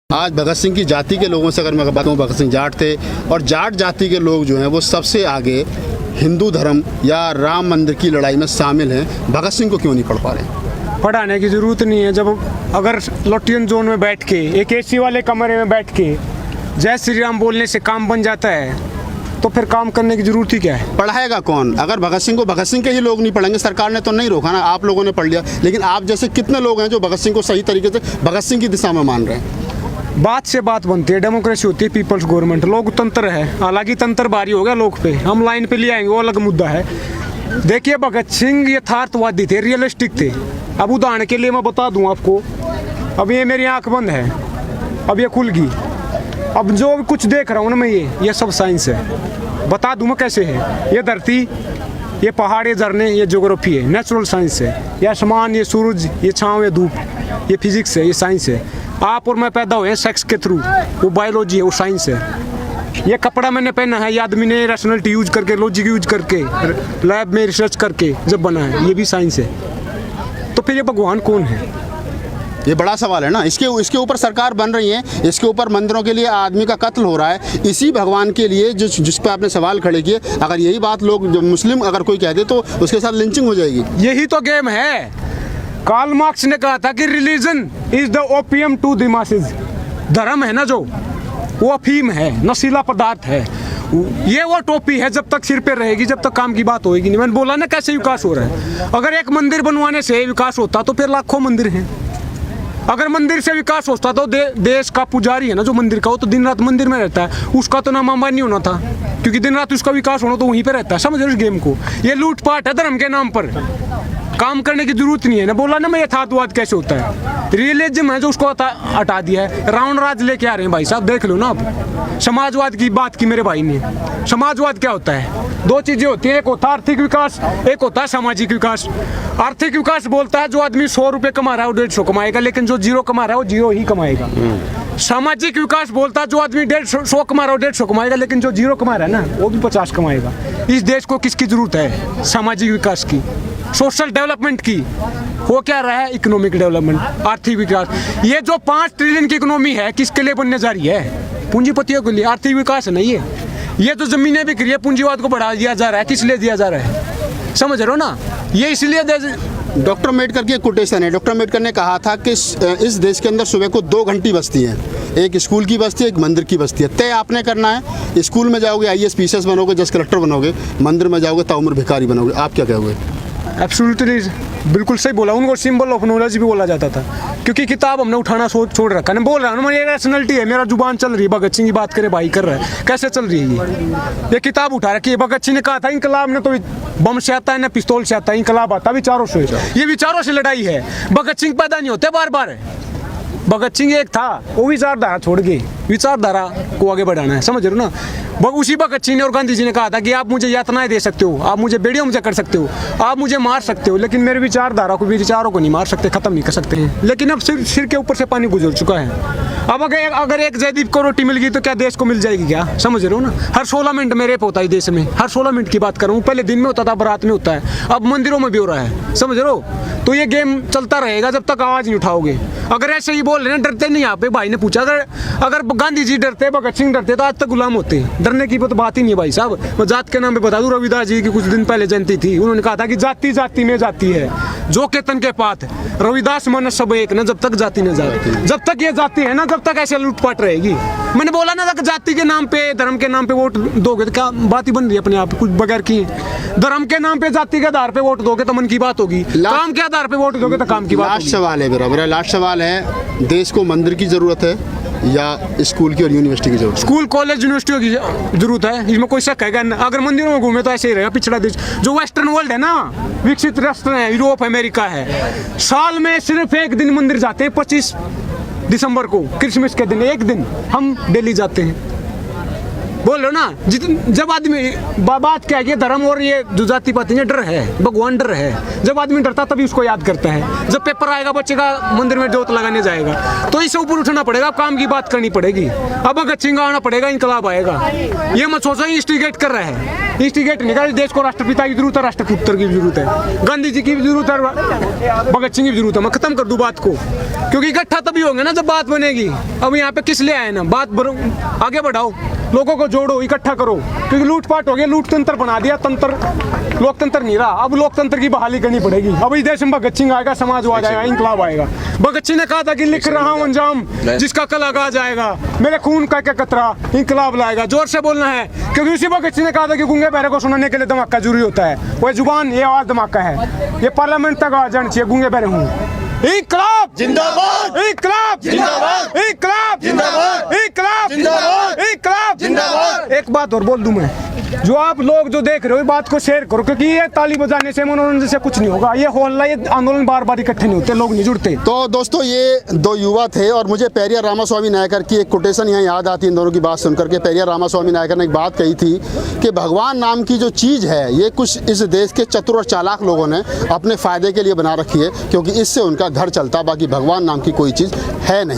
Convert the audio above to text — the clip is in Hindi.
आज भगत सिंह की जाति के लोगों से अगर मैं बात करूँ, भगत सिंह जाट थे और जाट जाति के लोग जो हैं वो सबसे आगे हिंदू धर्म या राम मंदिर की लड़ाई में शामिल हैं। भगत सिंह को क्यों नहीं पढ़ पा रहे? पढ़ाने की ज़रूरत नहीं है। जब अगर लोटियन जोन में बैठ के एक एसी वाले कमरे में बैठ के जय श्री राम बोलने से काम बन जाता है तो फिर काम करने की ज़रूरत ही क्या है? पढ़ाएगा कौन? अगर भगत सिंह को भगत सिंह के ही लोग नहीं पढ़ेंगे, सरकार ने तो नहीं रोका ना, आप लोगों ने पढ़ लिया। लेकिन आप जैसे कितने लोग हैं जो भगत सिंह को सही तरीके से भगत सिंह की दिशा में मान रहे हैं? बात से बात बनती है, डेमोक्रेसी होती है, पीपल्स गवर्नमेंट, लोकतंत्र है। हालांकि तंत्र भारी हो गया लोग पे, हम लाइन पे ले आएंगे, वो अलग मुद्दा है। देखिए, भगत सिंह यथार्थवादी थे, रियलिस्टिक थे। अब उदाहरण के लिए मैं बता दूं आपको, अब ये मेरी आंख बंद है, अब ये खुल गई, अब जो कुछ देख रहा हूँ ना मैं, ये सब साइंस है। बता दूं मैं कैसे है। ये धरती, ये पहाड़, ये झरने, ये ज्योग्राफी है, नेचुरल साइंस है। ये आसमान, ये सूरज, ये छाँव, ये धूप, ये फिजिक्स है, ये साइंस है। आप और मैं पैदा हुए हैं सेक्स के थ्रू, वो बायोलॉजी है, वो साइंस है। ये कपड़ा मैंने पहना है, ये आदमी ने रैशनैलिटी यूज करके, लॉजिक यूज करके, लैब में रिसर्च करके जब बना है, ये भी साइंस है। तो फिर ये भगवान कौन है? ये बड़ा सवाल है ना। इसके ऊपर सरकार बन रही है, इसके ऊपर मंदिरों के लिए आदमी का कत्ल हो रहा है, इसी भगवान के लिए जिस पे आपने सवाल खड़े किए। अगर यही बात लोग जो मुस्लिम अगर कोई कह दे तो उसके साथ लिंचिंग हो जाएगी। यही तो गेम है। कार्ल मार्क्स ने कहा था कि religion is the opium to the masses. धर्म है ना जो, वो अफीम है, नशीला पदार्थ है। ये वो टोपी है, जब तक सिर पे रहेगी, जब तक काम की बात होएगी नहीं। मैंने बोला ना कैसे विकास हो रहा है। अगर एक मंदिर बनवाने से विकास होता तो फिर लाखों मंदिर हैं। अगर मंदिर से विकास होता तो देश का पुजारी है ना जो मंदिर का, वो तो दिन रात मंदिर में रहता है, उसका तो नाम अंबानी होना था, क्योंकि दिन रात उसका विकास होना तो वहीं पे रहता है। समझ रहे हो इस गेम को? ये लूटपाट है धर्म के नाम पर, काम करने की जरूरत नहीं है ना। बोला ना मैं, यथार्थवाद कैसे होता है। रियलिज्म है जो उसको हटा दिया है। रावण राज लेके आ रहे हैं भाई साहब, देख लो ना आप। समाजवाद की बात की मेरे भाई ने। समाजवाद क्या होता है? दो चीजें होती हैं, एक होता है आर्थिक विकास, एक होता है सामाजिक विकास। आर्थिक विकास बोलता है जो आदमी 100 रुपये कमा रहा है वो 150 कमाएगा, लेकिन जो 0 कमा रहा है वो 0 ही कमाएगा। सामाजिक विकास बोलता है जो आदमी 150 कमा रहा है वो 150 कमाएगा, लेकिन जो 0 कमा रहा है ना वो भी 50 कमाएगा। इस देश को किसकी जरूरत है? सामाजिक विकास की, सोशल डेवलपमेंट की। हो क्या रहा है? इकोनॉमिक डेवलपमेंट, आर्थिक विकास। ये जो 5 ट्रिलियन की इकोनॉमी है किसके लिए बनने जा रही है? पूंजीपतियों के लिए। आर्थिक विकास है ना ये जो जमीनें बिक रही है, पूंजीवाद को बढ़ा दिया जा रहा है। किस लिए दिया जा रहा है? समझ रहे हो ना? ये इसलिए डॉक्टर अम्बेडकर की एक कोटेशन है। डॉक्टर अम्बेडकर ने कहा था कि इस देश के अंदर सुबह को 2 घंटी बजती हैं, एक स्कूल की बजती है, एक मंदिर की बजती है। तय आपने करना है, स्कूल में जाओगे IAS PCS बनोगे, जज कलेक्टर बनोगे, मंदिर में जाओगे ताउम्र भिखारी बनोगे। आप क्या कहोगे? एब्सोल्युटली बिल्कुल सही बोला। उनको सिंबल ऑफ नॉलेज भी बोला जाता था, क्योंकि किताब हमने उठाना छोड़ रखा है। बोल रहा हूँ मेरी रैशनैलिटी है, मेरा जुबान चल रही है। भगत सिंह की बात करे, भाई कर रहा है, कैसे चल रही है ये किताब उठा रखी है। भगत सिंह ने कहा था इंकलाब ने तो बम से आता है ना पिस्तौल से आता है, इंकलाब आता विचारों से। ये विचारों से लड़ाई है। भगत सिंह पैदा नहीं होते बार बार। भगत सिंह एक था, वो विचारधारा छोड़ के विचारधारा को आगे बढ़ाना है। समझ रहे हो ना? उसी भगत सिंह ने और गांधी जी ने कहा था कि आप मुझे यातनाएं दे सकते हो, आप मुझे बेड़ियों में कर सकते हो, आप मुझे मार सकते हो, लेकिन मेरे विचारधारा को, विचारों को नहीं मार सकते, खत्म नहीं कर सकते हैं। लेकिन अब सिर के ऊपर से पानी गुजर चुका है। अब अगर एक जयदीप को रोटी मिल गई तो क्या देश को मिल जाएगी क्या? समझ रहे हो ना? हर 16 मिनट में रेप होता है देश में, हर 16 मिनट की बात कर रहा हूँ। पहले दिन में होता था, बारात में होता है, अब मंदिरों में भी हो रहा है। समझ रहे हो? तो ये गेम चलता रहेगा जब तक आवाज नहीं उठाओगे। अगर ऐसे ही बोल रहे हैं, डरते नहीं। यहाँ पे भाई ने पूछा, अगर गांधी जी डरते, भगत सिंह डरते तो आज तक गुलाम होते। डरने की तो बात ही नहीं है भाई साहब। मैं जात के नाम पे बता दूं, रविदास जी की कुछ दिन पहले जयंती थी। उन्होंने कहा था कि जाति जाति में जाती है, जो केतन के पात। रविदास मन सब एक न, जब तक जाति न जाति। जब तक ये जाति है ना, जब तक ऐसे लूटपाट रहेगी। मैंने बोला ना कि जाति के नाम पे, धर्म के नाम पे वोट दोगे तो क्या बात ही बन रही है अपने आप कुछ बगैर की। धर्म के नाम पे, जाति के आधार पे वोट दोगे तो मन की बात होगी, काम के आधार पे वोट दोगे तो काम की बात होगी। लास्ट सवाल है मेरा लास्ट सवाल है, देश को मंदिर की जरूरत है या स्कूल की और यूनिवर्सिटी की जरूरत? स्कूल, कॉलेज, यूनिवर्सिटियों की जरूरत है, इसमें कोई शक है? अगर मंदिरों में घूमे तो ऐसे ही रहेगा पिछड़ा देश। जो वेस्टर्न वर्ल्ड है ना, विकसित राष्ट्र है, यूरोप, अमेरिका है, साल में सिर्फ एक दिन मंदिर जाते हैं, 25 दिसंबर को, क्रिसमस के दिन एक दिन। हम दिल्ली जाते हैं। बोल लो ना जब आदमी बात क्या है कि धर्म और ये जो जाति पाति है, डर है, भगवान डर है। जब आदमी डरता तभी उसको याद करता है। जब पेपर आएगा बच्चे का मंदिर में जोत लगाने जाएगा तो इससे ऊपर उठना पड़ेगा, काम की बात करनी पड़ेगी। अब भगत सिंह आना पड़ेगा, इनकलाब आएगा। ये मत सोचो इंस्टिगेट कर रहा है, इंस्टिगेट नहीं कर। देश को राष्ट्रपिता की जरूरत है, राष्ट्रपुत्र की भी जरूरत है, गांधी जी की भी जरूरत है, भगत सिंह की भी जरूरत है। मैं खत्म कर दूं बात को, क्योंकि इकट्ठा तभी होंगे ना जब बात बनेगी। अब यहाँ पे किस लिए आए ना, बात आगे बढ़ाओ, लोगों को जोड़ो, इकट्ठा करो। क्योंकि लूटपाट हो गया, लूट तंत्र बना दिया, तंत्र लोकतंत्र नहीं रहा। अब लोकतंत्र की बहाली करनी पड़ेगी। अब इस देश में भगत सिंह आएगा, समाजवाद आएगा, इंकलाब आएगा। भगत सिंह ने कहा था कि लिख रहा हूं अंजाम जिसका कल आगाज आएगा, मेरे खून का कतरा इंकलाब लाएगा। जोर से बोलना है, क्योंकि उसी भगत सिंह ने कहा था कि गूंगे बहरे को सुनाने के लिए धमाका जरूरी होता है। वह जुबान, ये आवाज धमाका है। ये पार्लियामेंट तक आ जाना चाहिए, गूंगे बहरे हूँ। इंकलाब जिंदाबाद, इंकलाब जिंदाबाद, इंकलाब जिंदाबाद, इंकलाब जिंदाबाद, इंकलाब जिंदाबाद। एक बात और बोल दूं मैं, जो आप लोग जो देख रहे हो बात को शेयर करो, क्योंकि ये ताली बजाने से, मनोरंजन से कुछ नहीं होगा। ये हॉल, ये आंदोलन बार बार इकट्ठे नहीं होते, लोग नहीं जुड़ते। तो दोस्तों ये दो युवा थे और मुझे पेरियार रामास्वामी नायकर की एक कोटेशन यहाँ याद आती है इन दोनों की बात सुनकर के। पेरियार रामास्वामी नायकर ने एक बात कही थी कि भगवान नाम की जो चीज़ है ये कुछ इस देश के चतुर और चालाक लोगों ने अपने फ़ायदे के लिए बना रखी है, क्योंकि इससे उनका घर चलता, बाकी भगवान नाम की कोई चीज़ है नहीं।